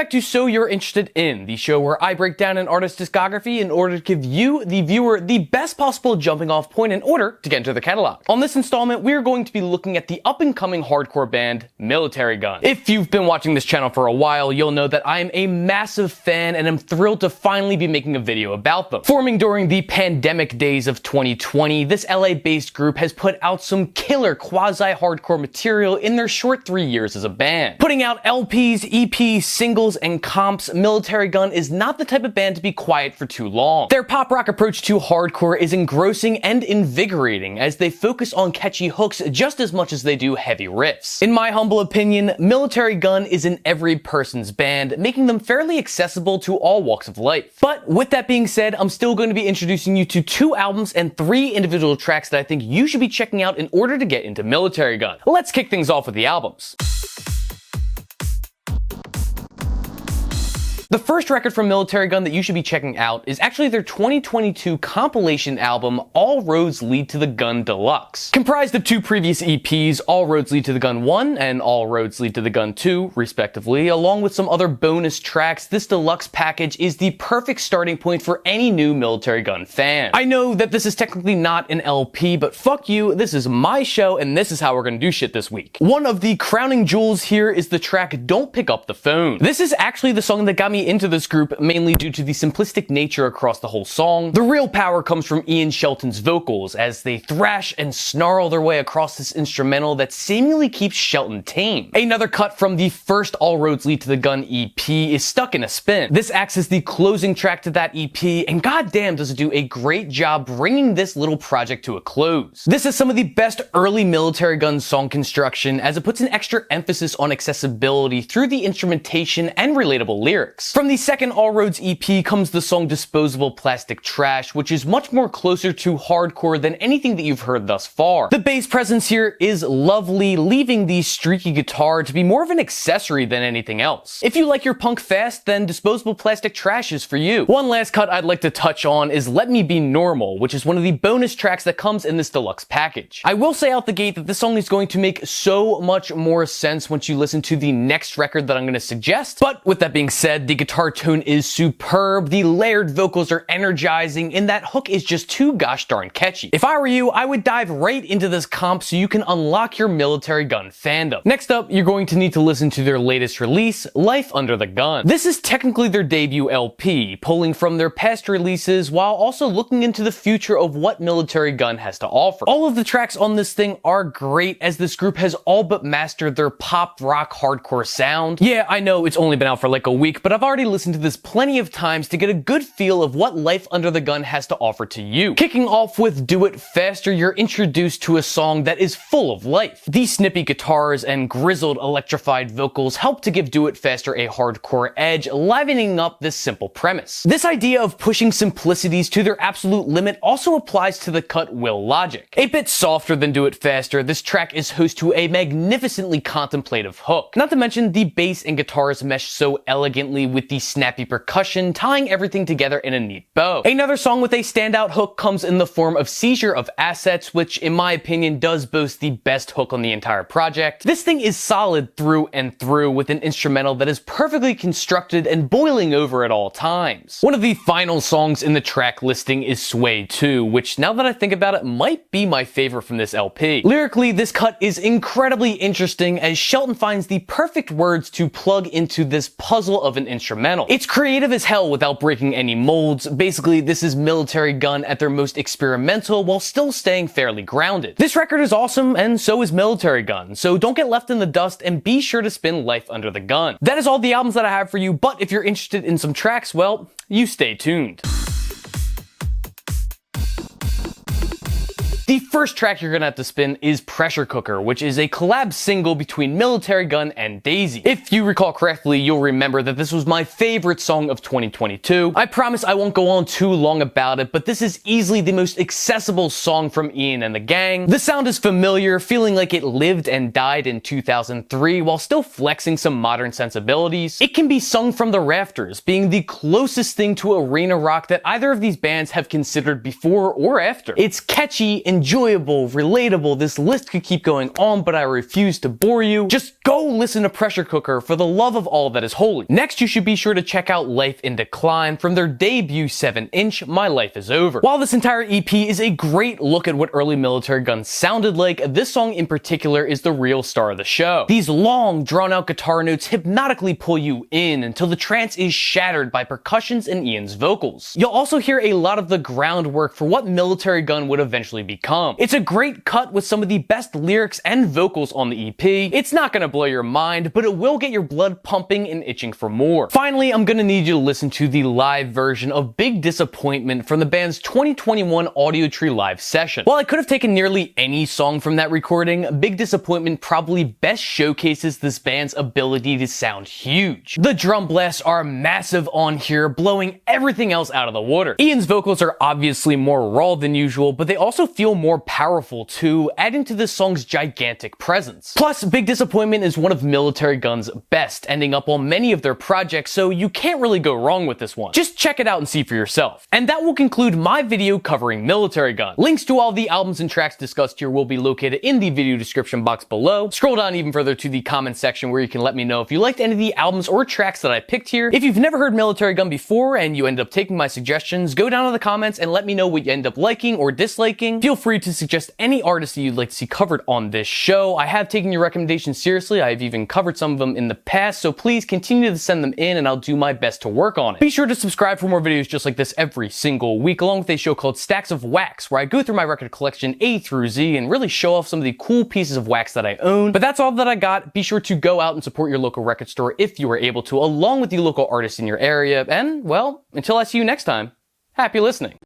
back to So You're Interested In, the show where I break down an artist's discography in order to give you, the viewer, the best possible jumping off point in order to get into their catalog. On this installment, we're going to be looking at the up-and-coming hardcore band, Militarie Gun. If you've been watching this channel for a while, you'll know that I am a massive fan and am thrilled to finally be making a video about them. Forming during the pandemic days of 2020, this LA-based group has put out some killer quasi-hardcore material in their short 3 years as a band. Putting out LPs, EPs, singles, and comps, Militarie Gun is not the type of band to be quiet for too long. Their pop rock approach to hardcore is engrossing and invigorating as they focus on catchy hooks just as much as they do heavy riffs. In my humble opinion, Militarie Gun is an every person's band, making them fairly accessible to all walks of life. But with that being said, I'm still going to be introducing you to 2 albums and 3 individual tracks that I think you should be checking out in order to get into Militarie Gun. Let's kick things off with the albums. The first record from Militarie Gun that you should be checking out is actually their 2022 compilation album, All Roads Lead to the Gun Deluxe. Comprised of 2 previous EPs, All Roads Lead to the Gun 1 and All Roads Lead to the Gun 2, respectively, along with some other bonus tracks, this deluxe package is the perfect starting point for any new Militarie Gun fan. I know that this is technically not an LP, but fuck you, this is my show and this is how we're gonna do shit this week. One of the crowning jewels here is the track Don't Pick Up the Phone. This is actually the song that got me into this group, mainly due to the simplistic nature across the whole song. The real power comes from Ian Shelton's vocals as they thrash and snarl their way across this instrumental that seemingly keeps Shelton tame. Another cut from the first All Roads Lead to the Gun EP is Stuck in a Spin. This acts as the closing track to that EP, and goddamn does it do a great job bringing this little project to a close. This is some of the best early Militarie Gun song construction as it puts an extra emphasis on accessibility through the instrumentation and relatable lyrics. From the second All Roads EP comes the song Disposable Plastic Trash, which is much more closer to hardcore than anything that you've heard thus far. The bass presence here is lovely, leaving the streaky guitar to be more of an accessory than anything else. If you like your punk fast, then Disposable Plastic Trash is for you. One last cut I'd like to touch on is Let Me Be Normal, which is one of the bonus tracks that comes in this deluxe package. I will say out the gate that this song is going to make so much more sense once you listen to the next record that I'm going to suggest, but with that being said, the guitar tone is superb, the layered vocals are energizing, and that hook is just too gosh darn catchy. If I were you, I would dive right into this comp so you can unlock your Militarie Gun fandom. Next up, you're going to need to listen to their latest release, Life Under the Gun. This is technically their debut LP, pulling from their past releases while also looking into the future of what Militarie Gun has to offer. All of the tracks on this thing are great as this group has all but mastered their pop rock hardcore sound. Yeah, I know it's only been out for like a week, but I've already listened to this plenty of times to get a good feel of what Life Under the Gun has to offer to you. Kicking off with Do It Faster, you're introduced to a song that is full of life. The snippy guitars and grizzled electrified vocals help to give Do It Faster a hardcore edge, livening up this simple premise. This idea of pushing simplicities to their absolute limit also applies to the cut Will Logic. A bit softer than Do It Faster, this track is host to a magnificently contemplative hook. Not to mention the bass and guitars mesh so elegantly with the snappy percussion, tying everything together in a neat bow. Another song with a standout hook comes in the form of Seizure of Assets, which in my opinion does boast the best hook on the entire project. This thing is solid through and through with an instrumental that is perfectly constructed and boiling over at all times. One of the final songs in the track listing is Sway 2, which now that I think about it might be my favorite from this LP. Lyrically, this cut is incredibly interesting as Shelton finds the perfect words to plug into this puzzle of an instrumental. It's creative as hell without breaking any molds. Basically, this is Militarie Gun at their most experimental while still staying fairly grounded. This record is awesome and so is Militarie Gun, so don't get left in the dust and be sure to spin Life Under the Gun. That is all the albums that I have for you, but if you're interested in some tracks, well, you stay tuned. The first track you're gonna have to spin is Pressure Cooker, which is a collab single between Militarie Gun and Daisy. If you recall correctly, you'll remember that this was my favorite song of 2022. I promise I won't go on too long about it, but this is easily the most accessible song from Ian and the gang. The sound is familiar, feeling like it lived and died in 2003 while still flexing some modern sensibilities. It can be sung from the rafters, being the closest thing to arena rock that either of these bands have considered before or after. It's catchy, enjoyable, relatable. This list could keep going on, but I refuse to bore you. Just go listen to Pressure Cooker for the love of all that is holy. Next, you should be sure to check out Life in Decline from their debut 7-inch, My Life Is Over. While this entire EP is a great look at what early Militarie Gun sounded like, this song in particular is the real star of the show. These long, drawn-out guitar notes hypnotically pull you in until the trance is shattered by percussions and Ian's vocals. You'll also hear a lot of the groundwork for what Militarie Gun would eventually become. It's a great cut with some of the best lyrics and vocals on the EP. It's not gonna blow your mind, but it will get your blood pumping and itching for more. Finally, I'm gonna need you to listen to the live version of Big Disappointment from the band's 2021 Audiotree live session. While I could have taken nearly any song from that recording, Big Disappointment probably best showcases this band's ability to sound huge. The drum blasts are massive on here, blowing everything else out of the water. Ian's vocals are obviously more raw than usual, but they also feel more powerful too, adding to this song's gigantic presence. Plus, Big Disappointment is one of Militarie Gun's best, ending up on many of their projects, so you can't really go wrong with this one. Just check it out and see for yourself. And that will conclude my video covering Militarie Gun. Links to all the albums and tracks discussed here will be located in the video description box below. Scroll down even further to the comment section where you can let me know if you liked any of the albums or tracks that I picked here. If you've never heard Militarie Gun before and you end up taking my suggestions, go down to the comments and let me know what you end up liking or disliking. Feel free to suggest any artists that you'd like to see covered on this show. I have taken your recommendations seriously. I've even covered some of them in the past, so please continue to send them in and I'll do my best to work on it. Be sure to subscribe for more videos just like this every single week, along with a show called Stacks of Wax, where I go through my record collection A through Z and really show off some of the cool pieces of wax that I own. But that's all that I got. Be sure to go out and support your local record store if you are able to, along with the local artists in your area. And, well, until I see you next time, happy listening.